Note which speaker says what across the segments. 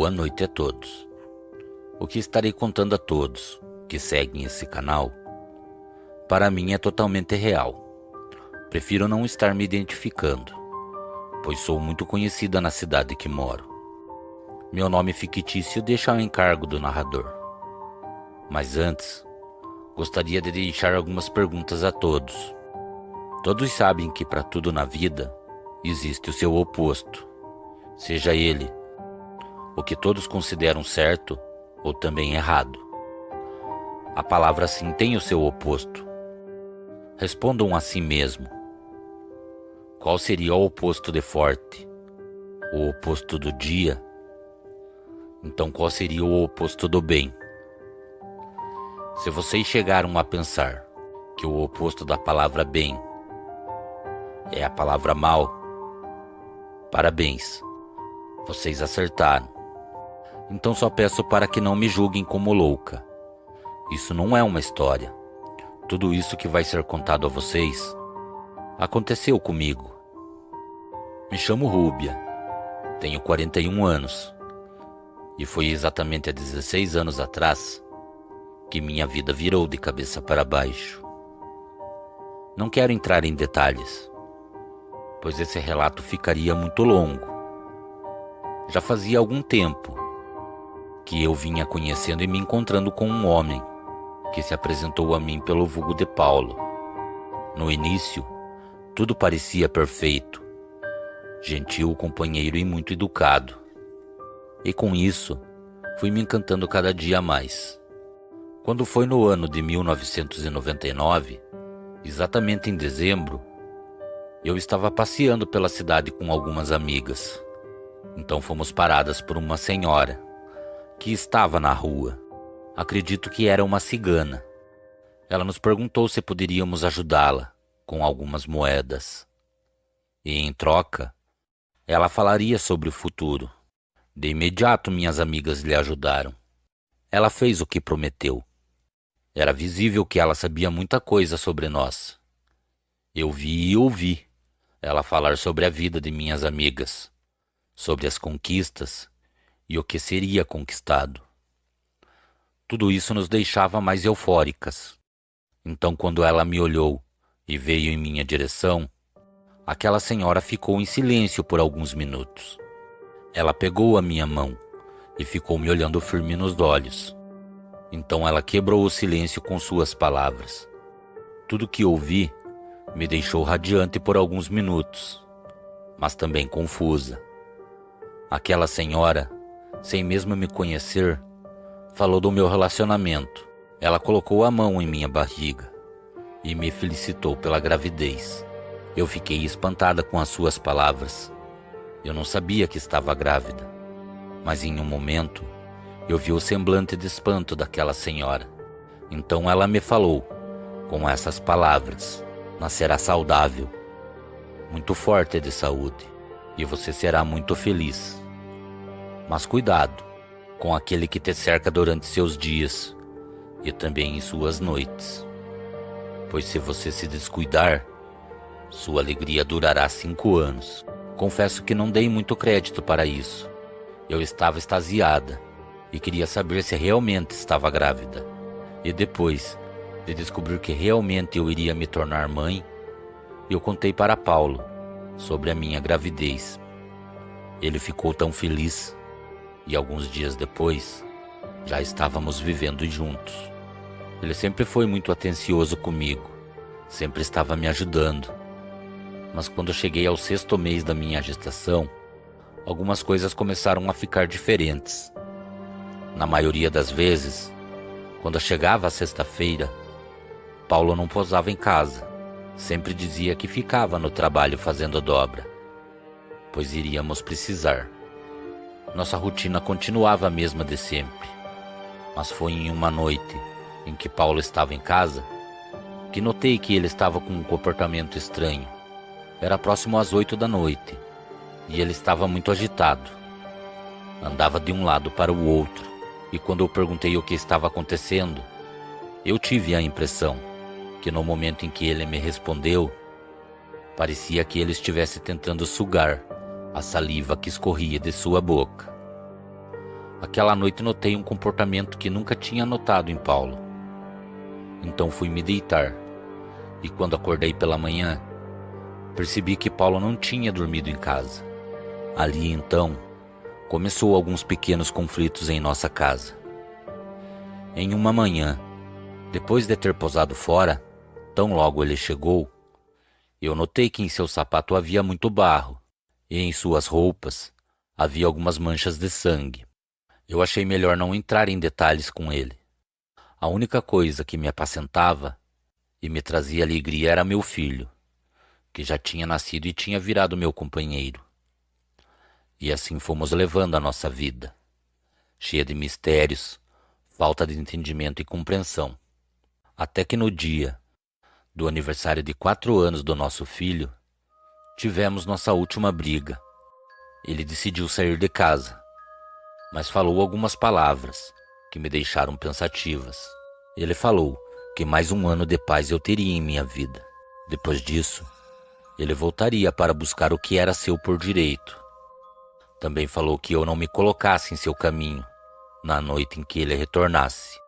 Speaker 1: Boa noite a todos. O que estarei contando a todos que seguem esse canal, para mim é totalmente real. Prefiro não estar me identificando, pois sou muito conhecida na cidade que moro. Meu nome fictício deixa ao encargo do narrador. Mas antes, gostaria de deixar algumas perguntas a todos. Todos sabem que para tudo na vida existe o seu oposto, seja ele o que todos consideram certo ou também errado. A palavra sim tem o seu oposto. Respondam a si mesmo. Qual seria o oposto de forte? O oposto do dia? Então qual seria o oposto do bem? Se vocês chegaram a pensar que o oposto da palavra bem é a palavra mal, parabéns, vocês acertaram. Então só peço para que não me julguem como louca. Isso não é uma história. Tudo isso que vai ser contado a vocês aconteceu comigo. Me chamo Rúbia, tenho 41 anos e foi exatamente há 16 anos atrás que minha vida virou de cabeça para baixo. Não quero entrar em detalhes, pois esse relato ficaria muito longo. Já fazia algum tempo que eu vinha conhecendo e me encontrando com um homem que se apresentou a mim pelo vulgo de Paulo. No início, tudo parecia perfeito, gentil, companheiro e muito educado. E com isso, fui me encantando cada dia mais. Quando foi no ano de 1999, exatamente em dezembro, eu estava passeando pela cidade com algumas amigas. Então fomos paradas por uma senhora que estava na rua. Acredito que era uma cigana. Ela nos perguntou se poderíamos ajudá-la com algumas moedas. E em troca, ela falaria sobre o futuro. De imediato minhas amigas lhe ajudaram. Ela fez o que prometeu. Era visível que ela sabia muita coisa sobre nós. Eu vi e ouvi ela falar sobre a vida de minhas amigas, sobre as conquistas e o que seria conquistado. Tudo isso nos deixava mais eufóricas. Então, quando ela me olhou e veio em minha direção, aquela senhora ficou em silêncio por alguns minutos. Ela pegou a minha mão e ficou me olhando firme nos olhos. Então ela quebrou o silêncio com suas palavras. Tudo que ouvi me deixou radiante por alguns minutos, mas também confusa. Aquela senhora, sem mesmo me conhecer, falou do meu relacionamento. Ela colocou a mão em minha barriga e me felicitou pela gravidez. Eu fiquei espantada com as suas palavras. Eu não sabia que estava grávida, mas em um momento eu vi o semblante de espanto daquela senhora. Então ela me falou com essas palavras: nascerá saudável, muito forte de saúde, e você será muito feliz. Mas cuidado com aquele que te cerca durante seus dias e também em suas noites, pois se você se descuidar, sua alegria durará 5 anos. Confesso que não dei muito crédito para isso. Eu estava extasiada e queria saber se realmente estava grávida. E depois de descobrir que realmente eu iria me tornar mãe, eu contei para Paulo sobre a minha gravidez. Ele ficou tão feliz. E alguns dias depois, já estávamos vivendo juntos. Ele sempre foi muito atencioso comigo, sempre estava me ajudando. Mas quando cheguei ao 6º mês da minha gestação, algumas coisas começaram a ficar diferentes. Na maioria das vezes, quando chegava a sexta-feira, Paulo não posava em casa. Sempre dizia que ficava no trabalho fazendo dobra, pois iríamos precisar. Nossa rotina continuava a mesma de sempre, mas foi em uma noite em que Paulo estava em casa que notei que ele estava com um comportamento estranho. Era próximo às 8 da noite e ele estava muito agitado. Andava de um lado para o outro e quando eu perguntei o que estava acontecendo, eu tive a impressão que no momento em que ele me respondeu, parecia que ele estivesse tentando sugar a saliva que escorria de sua boca. Aquela noite notei um comportamento que nunca tinha notado em Paulo. Então fui me deitar, e quando acordei pela manhã, percebi que Paulo não tinha dormido em casa. Ali então, começou alguns pequenos conflitos em nossa casa. Em uma manhã, depois de ter posado fora, tão logo ele chegou, eu notei que em seu sapato havia muito barro, e em suas roupas havia algumas manchas de sangue. Eu achei melhor não entrar em detalhes com ele. A única coisa que me apacentava e me trazia alegria era meu filho, que já tinha nascido e tinha virado meu companheiro. E assim fomos levando a nossa vida, cheia de mistérios, falta de entendimento e compreensão. Até que no dia do aniversário de 4 anos do nosso filho, tivemos nossa última briga. Ele decidiu sair de casa, mas falou algumas palavras que me deixaram pensativas. Ele falou que mais 1 ano de paz eu teria em minha vida. Depois disso, ele voltaria para buscar o que era seu por direito. Também falou que eu não me colocasse em seu caminho na noite em que ele retornasse,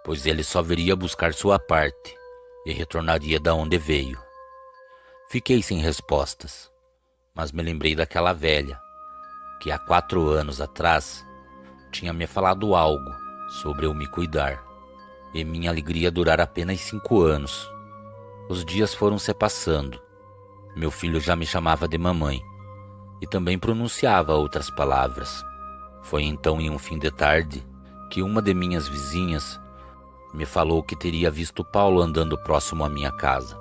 Speaker 1: pois ele só viria buscar sua parte e retornaria da onde veio. Fiquei sem respostas, mas me lembrei daquela velha que há 4 anos atrás tinha me falado algo sobre eu me cuidar, e minha alegria durar apenas 5 anos. Os dias foram se passando. Meu filho já me chamava de mamãe e também pronunciava outras palavras. Foi então em um fim de tarde que uma de minhas vizinhas me falou que teria visto Paulo andando próximo à minha casa.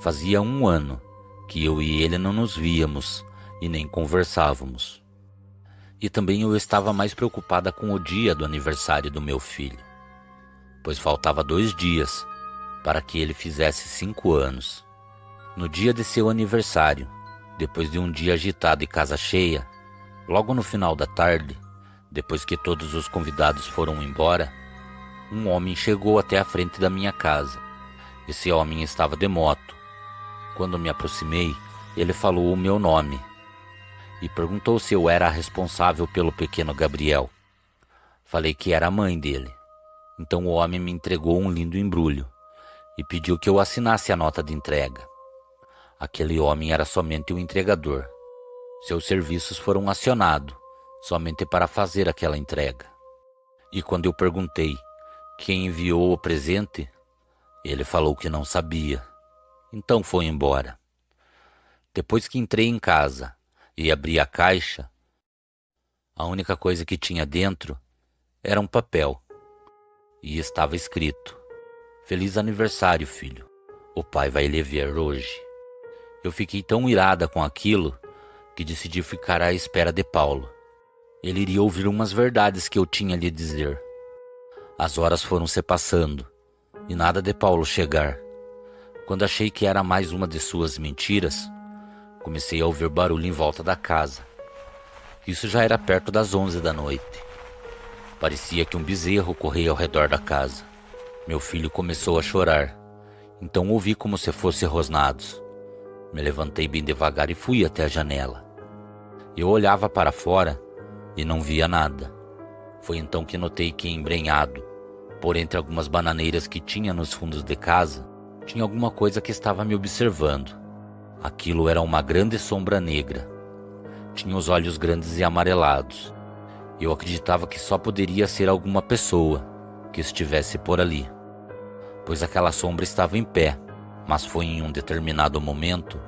Speaker 1: Fazia 1 ano que eu e ele não nos víamos e nem conversávamos. E também eu estava mais preocupada com o dia do aniversário do meu filho, pois faltava 2 dias para que ele fizesse 5 anos. No dia de seu aniversário, depois de um dia agitado e casa cheia, logo no final da tarde, depois que todos os convidados foram embora, um homem chegou até a frente da minha casa. Esse homem estava de moto. Quando me aproximei, ele falou o meu nome e perguntou se eu era a responsável pelo pequeno Gabriel. Falei que era a mãe dele. Então o homem me entregou um lindo embrulho e pediu que eu assinasse a nota de entrega. Aquele homem era somente o entregador. Seus serviços foram acionados somente para fazer aquela entrega. E quando eu perguntei quem enviou o presente, ele falou que não sabia. Então foi embora. Depois que entrei em casa e abri a caixa, a única coisa que tinha dentro era um papel. E estava escrito: "Feliz aniversário, filho. O pai vai lhe ver hoje." Eu fiquei tão irada com aquilo que decidi ficar à espera de Paulo. Ele iria ouvir umas verdades que eu tinha a lhe dizer. As horas foram se passando e nada de Paulo chegar. Quando achei que era mais uma de suas mentiras, comecei a ouvir barulho em volta da casa. Isso já era perto das 11 da noite. Parecia que um bezerro corria ao redor da casa. Meu filho começou a chorar, então ouvi como se fossem rosnados. Me levantei bem devagar e fui até a janela. Eu olhava para fora e não via nada. Foi então que notei que, embrenhado por entre algumas bananeiras que tinha nos fundos de casa, tinha alguma coisa que estava me observando. Aquilo era uma grande sombra negra. Tinha os olhos grandes e amarelados. Eu acreditava que só poderia ser alguma pessoa que estivesse por ali, pois aquela sombra estava em pé. Mas foi em um determinado momento,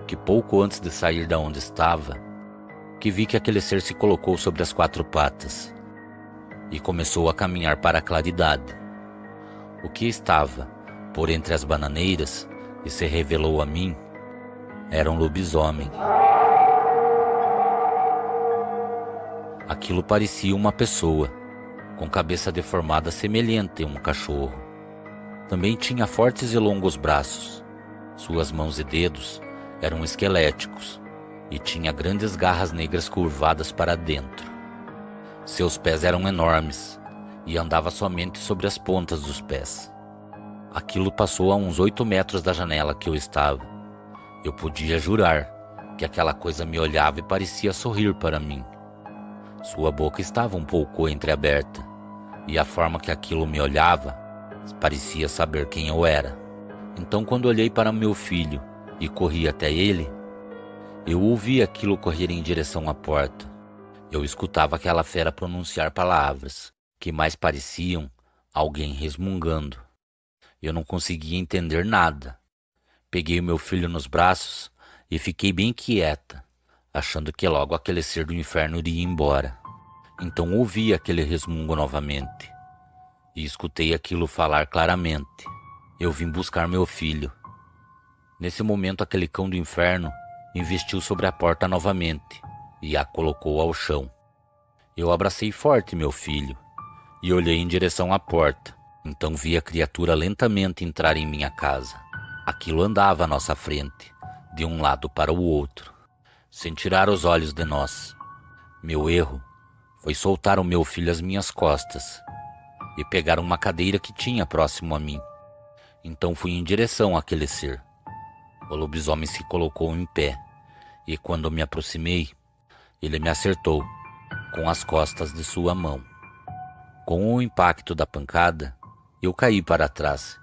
Speaker 1: que pouco antes de sair da onde estava, que vi que aquele ser se colocou sobre as 4 patas e começou a caminhar para a claridade. O que estava por entre as bananeiras e se revelou a mim era um lobisomem. Aquilo parecia uma pessoa, com cabeça deformada semelhante a um cachorro. Também tinha fortes e longos braços. Suas mãos e dedos eram esqueléticos e tinha grandes garras negras curvadas para dentro. Seus pés eram enormes e andava somente sobre as pontas dos pés. Aquilo passou a uns 8 metros da janela que eu estava. Eu podia jurar que aquela coisa me olhava e parecia sorrir para mim. Sua boca estava um pouco entreaberta, e a forma que aquilo me olhava parecia saber quem eu era. Então, quando olhei para meu filho e corri até ele, eu ouvi aquilo correr em direção à porta. Eu escutava aquela fera pronunciar palavras que mais pareciam alguém resmungando. Eu não conseguia entender nada. Peguei o meu filho nos braços e fiquei bem quieta, achando que logo aquele ser do inferno iria embora. Então ouvi aquele resmungo novamente e escutei aquilo falar claramente. Eu vim buscar meu filho. Nesse momento, aquele cão do inferno investiu sobre a porta novamente e a colocou ao chão. Eu abracei forte meu filho e olhei em direção à porta. Então vi a criatura lentamente entrar em minha casa. Aquilo andava à nossa frente, de um lado para o outro, sem tirar os olhos de nós. Meu erro foi soltar o meu filho às minhas costas e pegar uma cadeira que tinha próximo a mim. Então fui em direção àquele ser. O lobisomem se colocou em pé e quando me aproximei, ele me acertou com as costas de sua mão. Com o impacto da pancada, eu caí para trás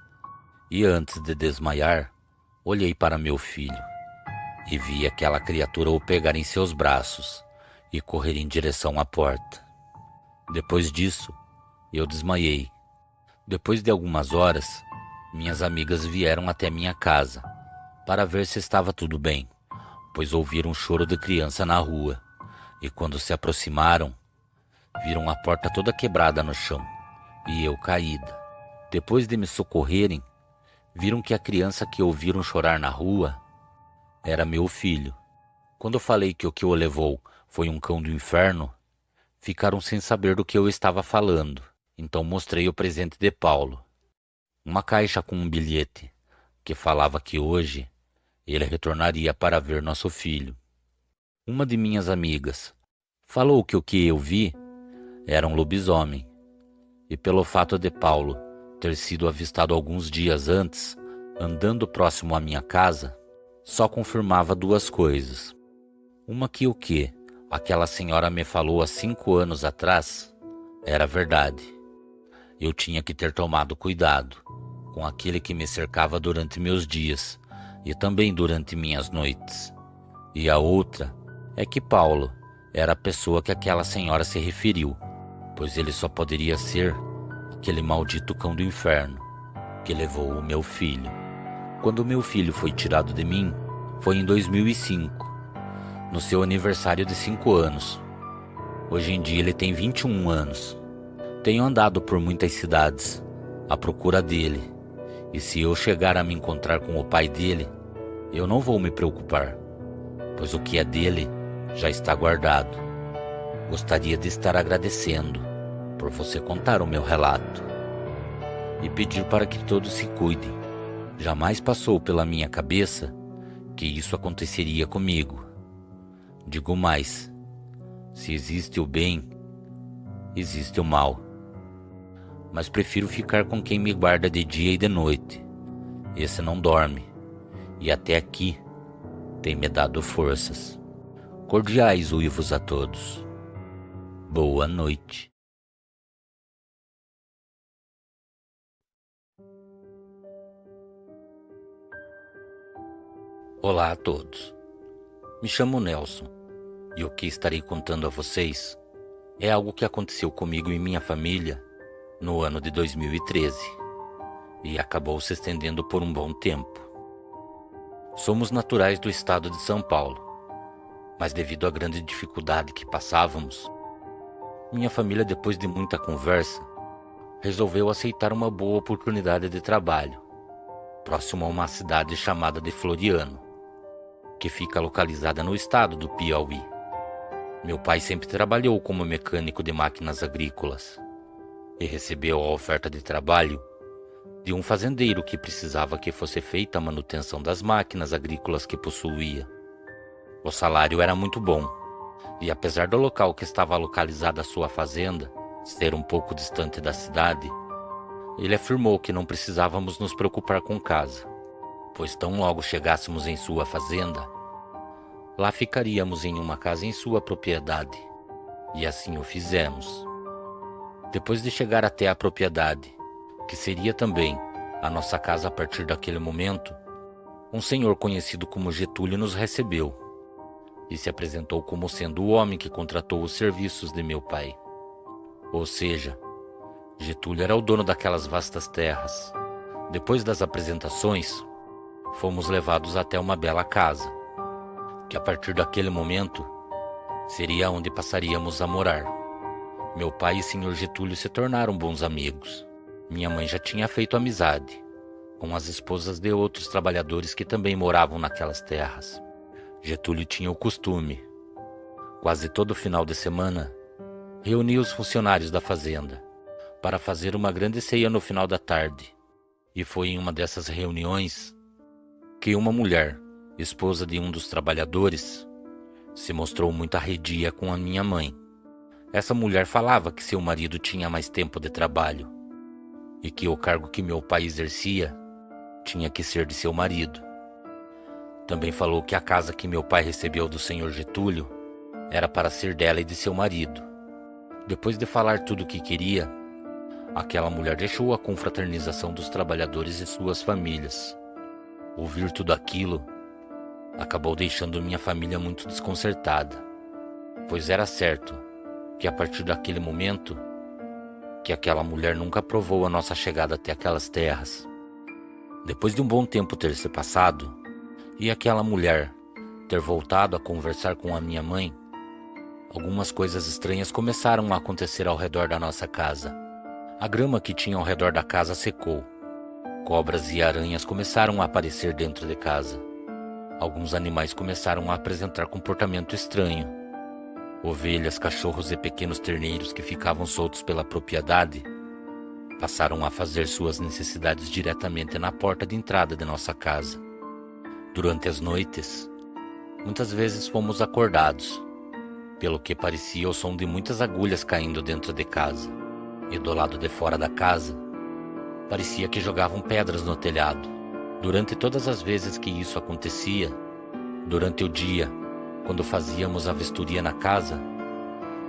Speaker 1: e antes de desmaiar, olhei para meu filho e vi aquela criatura o pegar em seus braços e correr em direção à porta. Depois disso, eu desmaiei. Depois de algumas horas, minhas amigas vieram até minha casa para ver se estava tudo bem, pois ouviram um choro de criança na rua e quando se aproximaram, viram a porta toda quebrada no chão e eu caída. Depois de me socorrerem, viram que a criança que ouviram chorar na rua era meu filho. Quando eu falei que o que o levou foi um cão do inferno, ficaram sem saber do que eu estava falando. Então mostrei o presente de Paulo, uma caixa com um bilhete, que falava que hoje ele retornaria para ver nosso filho. Uma de minhas amigas falou que o que eu vi era um lobisomem, e pelo fato de Paulo ter sido avistado alguns dias antes, andando próximo à minha casa, só confirmava duas coisas. Uma que o que aquela senhora me falou há 5 anos atrás era verdade. Eu tinha que ter tomado cuidado com aquele que me cercava durante meus dias e também durante minhas noites. E a outra é que Paulo era a pessoa que aquela senhora se referiu, pois ele só poderia ser aquele maldito cão do inferno que levou o meu filho. Quando meu filho foi tirado de mim, foi em 2005, no seu aniversário de 5 anos. Hoje em dia ele tem 21 anos. Tenho andado por muitas cidades à procura dele, e se eu chegar a me encontrar com o pai dele, eu não vou me preocupar, pois o que é dele já está guardado. Gostaria de estar agradecendo por você contar o meu relato e pedir para que todos se cuidem. Jamais passou pela minha cabeça que isso aconteceria comigo. Digo mais, se existe o bem, existe o mal. Mas prefiro ficar com quem me guarda de dia e de noite. Esse não dorme, e até aqui tem me dado forças. Cordiais uivos a todos. Boa noite. Olá a todos. Me chamo Nelson e o que estarei contando a vocês é algo que aconteceu comigo e minha família no ano de 2013 e acabou se estendendo por um bom tempo. Somos naturais do estado de São Paulo, mas devido à grande dificuldade que passávamos, minha família, depois de muita conversa, resolveu aceitar uma boa oportunidade de trabalho, próximo a uma cidade chamada de Floriano, que fica localizada no estado do Piauí. Meu pai sempre trabalhou como mecânico de máquinas agrícolas e recebeu a oferta de trabalho de um fazendeiro que precisava que fosse feita a manutenção das máquinas agrícolas que possuía. O salário era muito bom, e apesar do local que estava localizada a sua fazenda ser um pouco distante da cidade, ele afirmou que não precisávamos nos preocupar com casa, pois tão logo chegássemos em sua fazenda, lá ficaríamos em uma casa em sua propriedade, E assim o fizemos. Depois de chegar até a propriedade, que seria também a nossa casa a partir daquele momento, um senhor conhecido como Getúlio nos recebeu e se apresentou como sendo o homem que contratou os serviços de meu pai. Ou seja, Getúlio era o dono daquelas vastas terras. Depois das apresentações, fomos levados até uma bela casa, que a partir daquele momento seria onde passaríamos a morar. Meu pai e senhor Getúlio se tornaram bons amigos. Minha mãe já tinha feito amizade com as esposas de outros trabalhadores que também moravam naquelas terras. Getúlio tinha o costume, quase todo final de semana, reunir os funcionários da fazenda para fazer uma grande ceia no final da tarde. E foi em uma dessas reuniões que uma mulher, esposa de um dos trabalhadores, se mostrou muito arredia com a minha mãe. Essa mulher falava que seu marido tinha mais tempo de trabalho e que o cargo que meu pai exercia tinha que ser de seu marido. Também falou que a casa que meu pai recebeu do senhor Getúlio era para ser dela e de seu marido. Depois de falar tudo o que queria, aquela mulher deixou a confraternização dos trabalhadores e suas famílias. Ouvir tudo aquilo acabou deixando minha família muito desconcertada, pois era certo que a partir daquele momento que aquela mulher nunca aprovou a nossa chegada até aquelas terras. Depois de um bom tempo ter se passado e aquela mulher ter voltado a conversar com a minha mãe, algumas coisas estranhas começaram a acontecer ao redor da nossa casa. A grama que tinha ao redor da casa secou. Cobras e aranhas começaram a aparecer dentro de casa. Alguns animais começaram a apresentar comportamento estranho. Ovelhas, cachorros e pequenos terneiros que ficavam soltos pela propriedade passaram a fazer suas necessidades diretamente na porta de entrada de nossa casa. Durante as noites, muitas vezes fomos acordados, pelo que parecia o som de muitas agulhas caindo dentro de casa. E do lado de fora da casa, parecia que jogavam pedras no telhado. Durante todas as vezes que isso acontecia, durante o dia, quando fazíamos a vistoria na casa,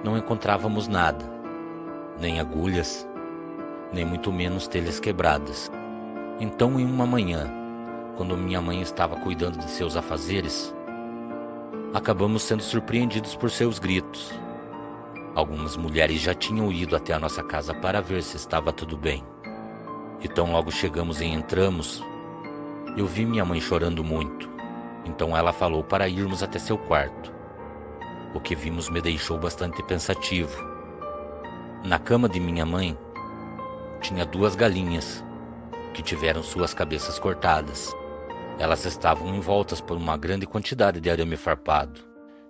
Speaker 1: não encontrávamos nada, nem agulhas, nem muito menos telhas quebradas. Então, em uma manhã, quando minha mãe estava cuidando de seus afazeres, acabamos sendo surpreendidos por seus gritos. Algumas mulheres já tinham ido até a nossa casa para ver se estava tudo bem. Então logo chegamos e entramos, eu vi minha mãe chorando muito. Então ela falou para irmos até seu quarto. O que vimos me deixou bastante pensativo. Na cama de minha mãe, tinha 2 galinhas, que tiveram suas cabeças cortadas. Elas estavam envoltas por uma grande quantidade de arame farpado,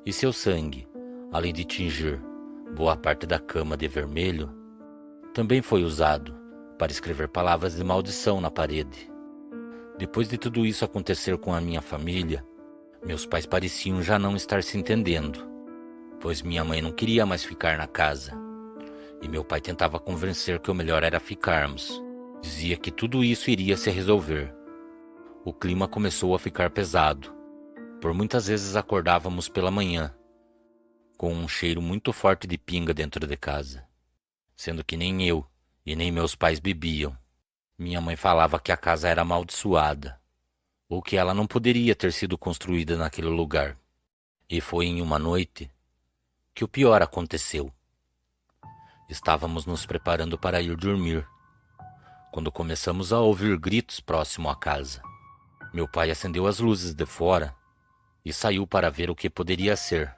Speaker 1: e seu sangue, além de tingir boa parte da cama de vermelho, também foi usado para escrever palavras de maldição na parede. Depois de tudo isso acontecer com a minha família, meus pais pareciam já não estar se entendendo, pois minha mãe não queria mais ficar na casa, e meu pai tentava convencer que o melhor era ficarmos. Dizia que tudo isso iria se resolver. O clima começou a ficar pesado. Por muitas vezes acordávamos pela manhã, com um cheiro muito forte de pinga dentro de casa, sendo que nem eu e nem meus pais bebiam. Minha mãe falava que a casa era amaldiçoada, ou que ela não poderia ter sido construída naquele lugar. E foi em uma noite que o pior aconteceu. Estávamos nos preparando para ir dormir, quando começamos a ouvir gritos próximo à casa. Meu pai acendeu as luzes de fora e saiu para ver o que poderia ser.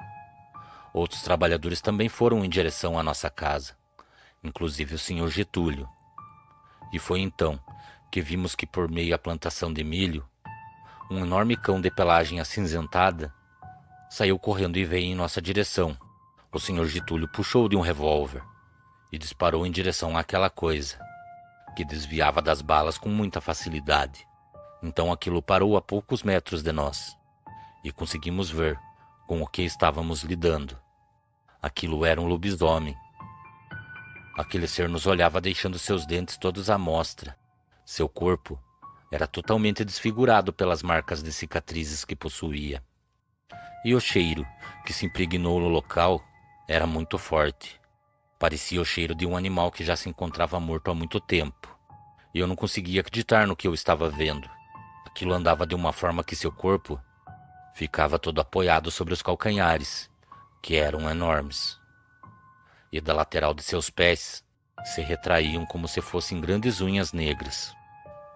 Speaker 1: Outros trabalhadores também foram em direção à nossa casa, inclusive o senhor Getúlio. E foi então que vimos que por meio à plantação de milho, um enorme cão de pelagem acinzentada saiu correndo e veio em nossa direção. O senhor Getúlio puxou de um revólver e disparou em direção àquela coisa, que desviava das balas com muita facilidade. Então aquilo parou a poucos metros de nós, e conseguimos ver com o que estávamos lidando. Aquilo era um lobisomem. Aquele ser nos olhava deixando seus dentes todos à mostra. Seu corpo era totalmente desfigurado pelas marcas de cicatrizes que possuía. E o cheiro que se impregnou no local Era muito forte. Parecia o cheiro de um animal que já se encontrava morto há muito tempo. E eu não conseguia acreditar no que eu estava vendo. Aquilo andava de uma forma que seu corpo ficava todo apoiado sobre os calcanhares, que eram enormes. E da lateral de seus pés se retraíam como se fossem grandes unhas negras.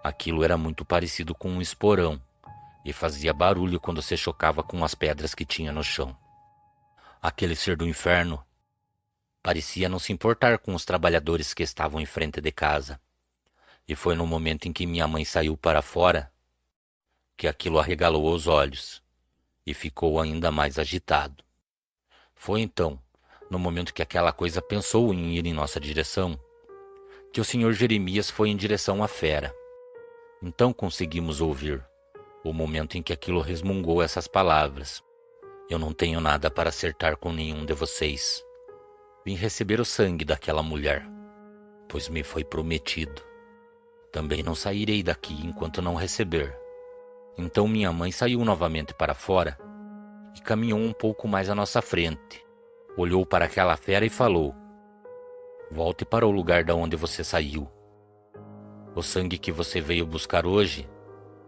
Speaker 1: Aquilo era muito parecido com um esporão e fazia barulho quando se chocava com as pedras que tinha no chão. Aquele ser do inferno parecia não se importar com os trabalhadores que estavam em frente de casa. E foi no momento em que minha mãe saiu para fora que aquilo arregalou os olhos e ficou ainda mais agitado. Foi então, no momento que aquela coisa pensou em ir em nossa direção, que o senhor Jeremias foi em direção à fera. Então conseguimos ouvir o momento em que aquilo resmungou essas palavras: eu não tenho nada para acertar com nenhum de vocês. Vim receber o sangue daquela mulher, pois me foi prometido. Também não sairei daqui enquanto não receber. Então minha mãe saiu novamente para fora e caminhou um pouco mais à nossa frente. Olhou para aquela fera e falou: volte para o lugar da onde você saiu. O sangue que você veio buscar hoje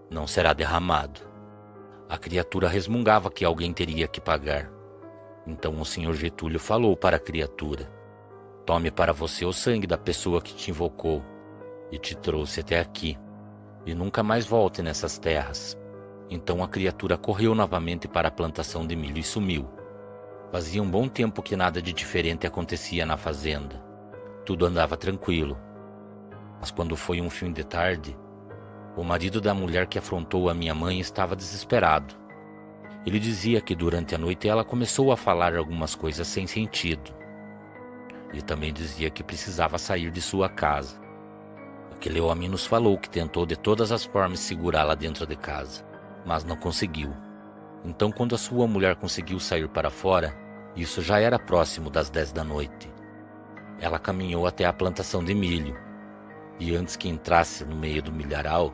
Speaker 1: não será derramado. A criatura resmungava que alguém teria que pagar. Então o senhor Getúlio falou para a criatura: tome para você o sangue da pessoa que te invocou e te trouxe até aqui, e nunca mais volte nessas terras. Então a criatura correu novamente para a plantação de milho e sumiu. Fazia um bom tempo que nada de diferente acontecia na fazenda. Tudo andava tranquilo. Mas quando foi um fim de tarde, o marido da mulher que afrontou a minha mãe estava desesperado. Ele dizia que durante a noite ela começou a falar algumas coisas sem sentido. Ele também dizia que precisava sair de sua casa. Aquele homem nos falou que tentou de todas as formas segurá-la dentro de casa, mas não conseguiu. Então, quando a sua mulher conseguiu sair para fora, isso já era próximo das 10 da noite. Ela caminhou até a plantação de milho, e antes que entrasse no meio do milharal,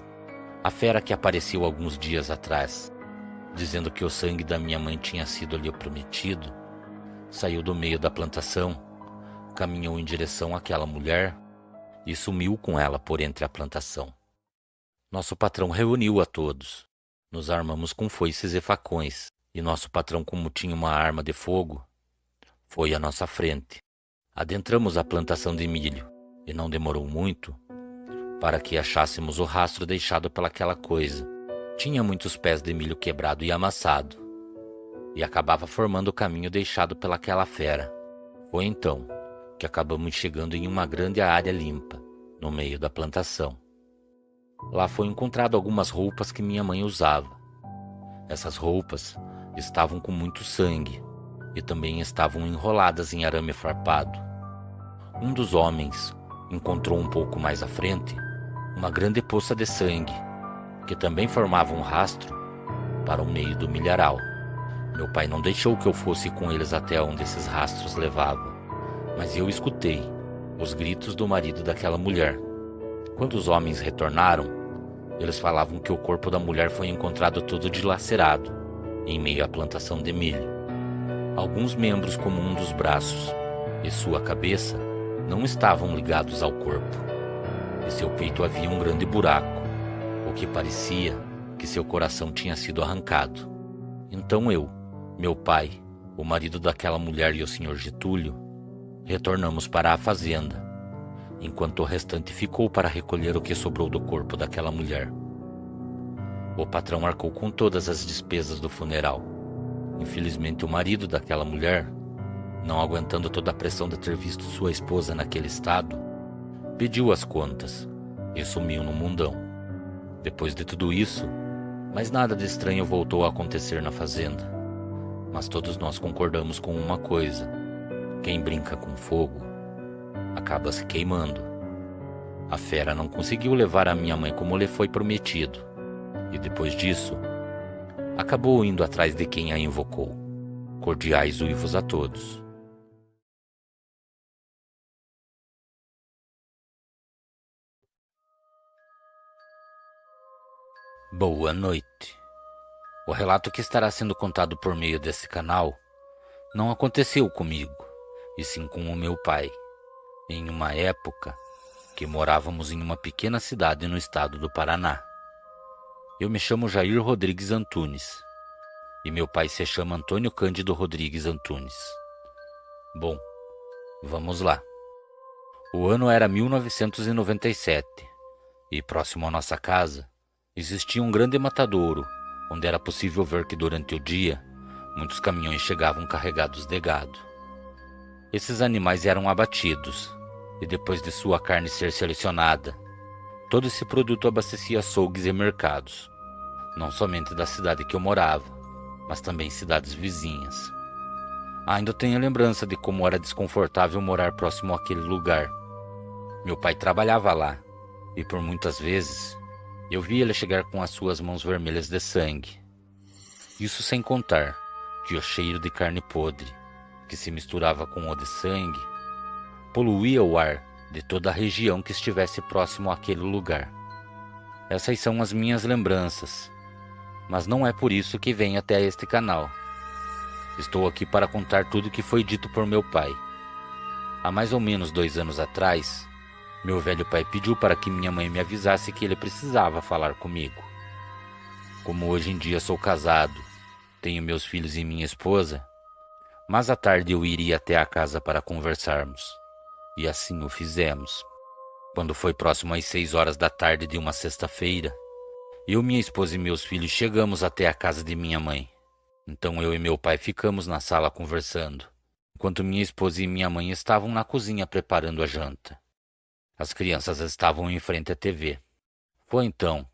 Speaker 1: a fera que apareceu alguns dias atrás, dizendo que o sangue da minha mãe tinha sido lhe prometido, saiu do meio da plantação, caminhou em direção àquela mulher e sumiu com ela por entre a plantação. Nosso patrão reuniu a todos. Nos armamos com foices e facões, e nosso patrão, como tinha uma arma de fogo, foi à nossa frente. Adentramos a plantação de milho, e não demorou muito para que achássemos o rastro deixado pelaquela coisa. Tinha muitos pés de milho quebrado e amassado, e acabava formando o caminho deixado pelaquela fera. Foi então que acabamos chegando em uma grande área limpa, no meio da plantação. Lá foi encontrado algumas roupas que minha mãe usava. Essas roupas estavam com muito sangue e também estavam enroladas em arame farpado. Um dos homens encontrou um pouco mais à frente uma grande poça de sangue, que também formava um rastro para o meio do milharal. Meu pai não deixou que eu fosse com eles até onde esses rastros levavam, mas eu escutei os gritos do marido daquela mulher. Quando os homens retornaram, eles falavam que o corpo da mulher foi encontrado todo dilacerado, em meio à plantação de milho. Alguns membros, como um dos braços e sua cabeça, não estavam ligados ao corpo. Em seu peito havia um grande buraco, o que parecia que seu coração tinha sido arrancado. Então eu, meu pai, o marido daquela mulher e o senhor Getúlio, retornamos para a fazenda, enquanto o restante ficou para recolher o que sobrou do corpo daquela mulher. O patrão arcou com todas as despesas do funeral. Infelizmente, o marido daquela mulher, não aguentando toda a pressão de ter visto sua esposa naquele estado, pediu as contas e sumiu no mundão. Depois de tudo isso, mais nada de estranho voltou a acontecer na fazenda. Mas todos nós concordamos com uma coisa: quem brinca com fogo acaba se queimando. A fera não conseguiu levar a minha mãe como lhe foi prometido, e depois disso, acabou indo atrás de quem a invocou. Cordiais uivos a todos. Boa noite. O relato que estará sendo contado por meio desse canal não aconteceu comigo. e sim com o meu pai, em uma época que morávamos em uma pequena cidade no estado do Paraná. Eu me chamo Jair Rodrigues Antunes e meu pai se chama Antônio Cândido Rodrigues Antunes. Bom, vamos lá. O ano era 1997 e próximo à nossa casa existia um grande matadouro, onde era possível ver que durante o dia muitos caminhões chegavam carregados de gado. Esses animais eram abatidos e depois de sua carne ser selecionada, todo esse produto abastecia açougues e mercados, não somente da cidade que eu morava, mas também cidades vizinhas. Ainda tenho lembrança de como era desconfortável morar próximo àquele lugar. Meu pai trabalhava lá e por muitas vezes eu via ele chegar com as suas mãos vermelhas de sangue. Isso sem contar que o cheiro de carne podre, que se misturava com o de sangue, poluía o ar de toda a região que estivesse próximo àquele lugar. Essas são as minhas lembranças, mas não é por isso que venho até este canal. Estou aqui para contar tudo o que foi dito por meu pai. Há mais ou menos 2 anos atrás, meu velho pai pediu para que minha mãe me avisasse que ele precisava falar comigo. Como hoje em dia sou casado, tenho meus filhos e minha esposa, mas à tarde eu iria até a casa para conversarmos. E assim o fizemos. Quando foi próximo às 6 horas da tarde de uma sexta-feira, eu, minha esposa e meus filhos chegamos até a casa de minha mãe. Então eu e meu pai ficamos na sala conversando, enquanto minha esposa e minha mãe estavam na cozinha preparando a janta. As crianças estavam em frente à TV. Foi então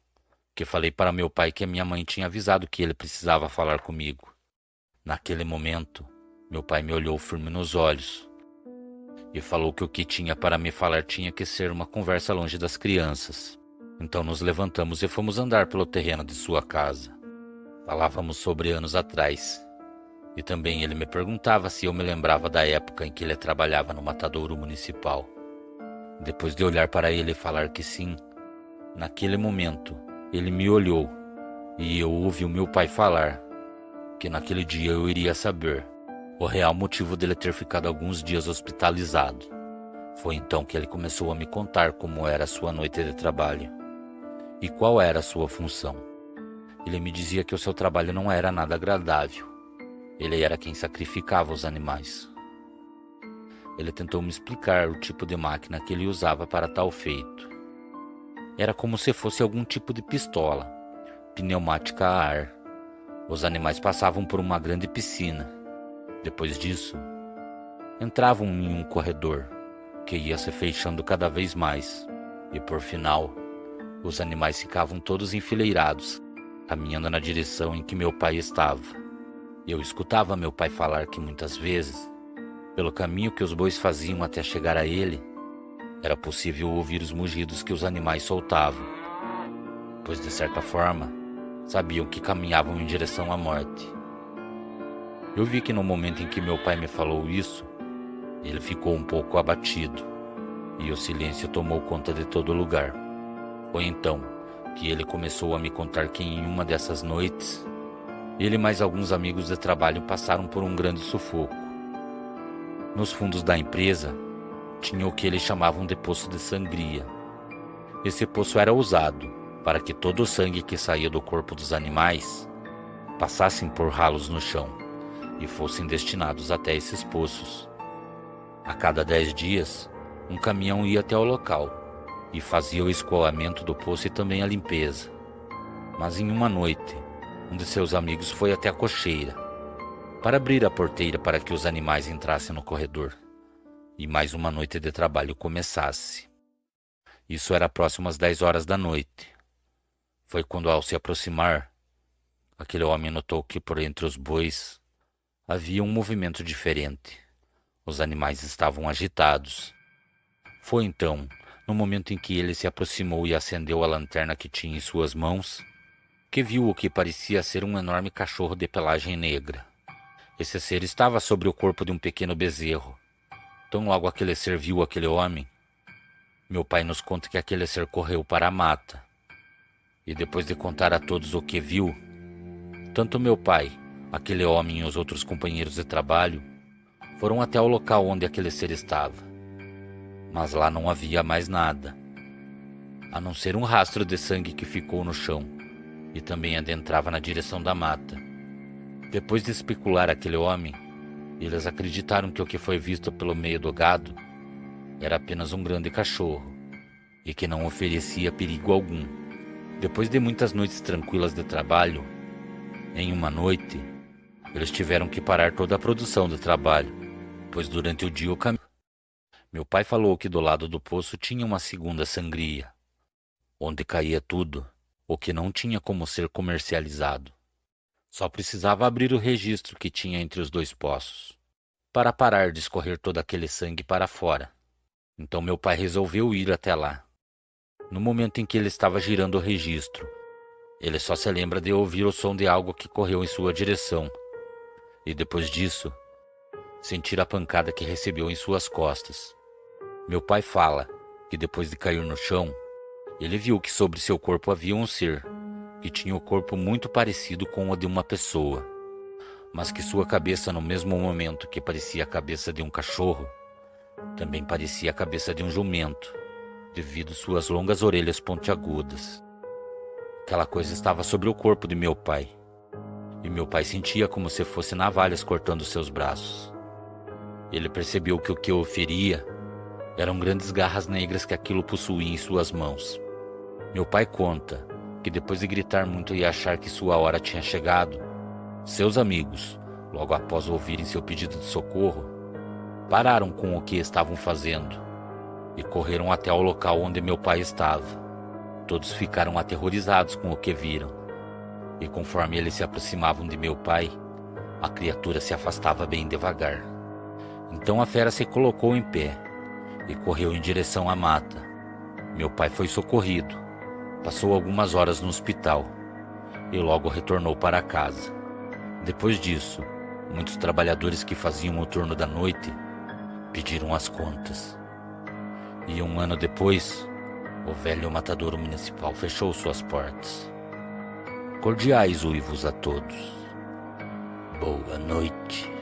Speaker 1: que falei para meu pai que a minha mãe tinha avisado que ele precisava falar comigo. Naquele momento, meu pai me olhou firme nos olhos e falou que o que tinha para me falar tinha que ser uma conversa longe das crianças. Então nos levantamos e fomos andar pelo terreno de sua casa. Falávamos sobre anos atrás, e também ele me perguntava se eu me lembrava da época em que ele trabalhava no matadouro municipal. Depois de olhar para ele e falar que sim, naquele momento ele me olhou e eu ouvi o meu pai falar que naquele dia eu iria saber o real motivo dele ter ficado alguns dias hospitalizado. Foi então que ele começou a me contar como era a sua noite de trabalho e qual era a sua função. Ele me dizia que o seu trabalho não era nada agradável. Ele era quem sacrificava os animais. Ele tentou me explicar o tipo de máquina que ele usava para tal feito. Era como se fosse algum tipo de pistola, pneumática a ar. Os animais passavam por uma grande piscina. Depois disso, entravam em um corredor, que ia se fechando cada vez mais. E por final, os animais ficavam todos enfileirados, caminhando na direção em que meu pai estava. Eu escutava meu pai falar que muitas vezes, pelo caminho que os bois faziam até chegar a ele, era possível ouvir os mugidos que os animais soltavam, pois de certa forma, sabiam que caminhavam em direção à morte. Eu vi que no momento em que meu pai me falou isso, ele ficou um pouco abatido, e o silêncio tomou conta de todo lugar. Foi então que ele começou a me contar que em uma dessas noites, ele e mais alguns amigos de trabalho passaram por um grande sufoco. Nos fundos da empresa, tinha o que eles chamavam de poço de sangria. Esse poço era usado para que todo o sangue que saía do corpo dos animais passassem por ralos no chão e fossem destinados até esses poços. A cada 10 dias, um caminhão ia até o local e fazia o escoamento do poço e também a limpeza. Mas em uma noite, um de seus amigos foi até a cocheira para abrir a porteira para que os animais entrassem no corredor e mais uma noite de trabalho começasse. Isso era próximo às 10 horas da noite. Foi quando, ao se aproximar, aquele homem notou que por entre os bois havia um movimento diferente. Os animais estavam agitados. Foi então, no momento em que ele se aproximou e acendeu a lanterna que tinha em suas mãos, que viu o que parecia ser um enorme cachorro de pelagem negra. Esse ser estava sobre o corpo de um pequeno bezerro. Tão logo aquele ser viu aquele homem, meu pai nos conta que aquele ser correu para a mata. E depois de contar a todos o que viu, tanto meu pai, aquele homem e os outros companheiros de trabalho, Foram até o local onde aquele ser estava, mas lá não havia mais nada, a não ser um rastro de sangue que ficou no chão e também adentrava na direção da mata. Depois de especular aquele homem, eles acreditaram que o que foi visto pelo meio do gado era apenas um grande cachorro e que não oferecia perigo algum. Depois de muitas noites tranquilas de trabalho, em uma noite, eles tiveram que parar toda a produção de trabalho, pois durante o dia o caminho. Meu pai falou que do lado do poço tinha uma segunda sangria, onde caía tudo, o que não tinha como ser comercializado. Só precisava abrir o registro que tinha entre os dois poços, para parar de escorrer todo aquele sangue para fora. Então meu pai resolveu ir até lá. No momento em que ele estava girando o registro, ele só se lembra de ouvir o som de algo que correu em sua direção, e depois disso, sentir a pancada que recebeu em suas costas. Meu pai fala que depois de cair no chão, ele viu que sobre seu corpo havia um ser, que tinha o corpo muito parecido com o de uma pessoa, mas que sua cabeça, no mesmo momento que parecia a cabeça de um cachorro, também parecia a cabeça de um jumento, devido suas longas orelhas pontiagudas. Aquela coisa estava sobre o corpo de meu pai, e meu pai sentia como se fosse navalhas cortando seus braços. Ele percebeu que o que o feria eram grandes garras negras que aquilo possuía em suas mãos. Meu pai conta que depois de gritar muito e achar que sua hora tinha chegado, seus amigos, logo após ouvirem seu pedido de socorro, pararam com o que estavam fazendo e correram até o local onde meu pai estava. Todos ficaram aterrorizados com o que viram, e conforme eles se aproximavam de meu pai, a criatura se afastava bem devagar. Então a fera se colocou em pé e correu em direção à mata. Meu pai foi socorrido, passou algumas horas no hospital e logo retornou para casa. Depois disso, muitos trabalhadores que faziam o turno da noite pediram as contas. E um ano depois, o velho matadouro municipal fechou suas portas. Cordiais uivos a todos. Boa noite.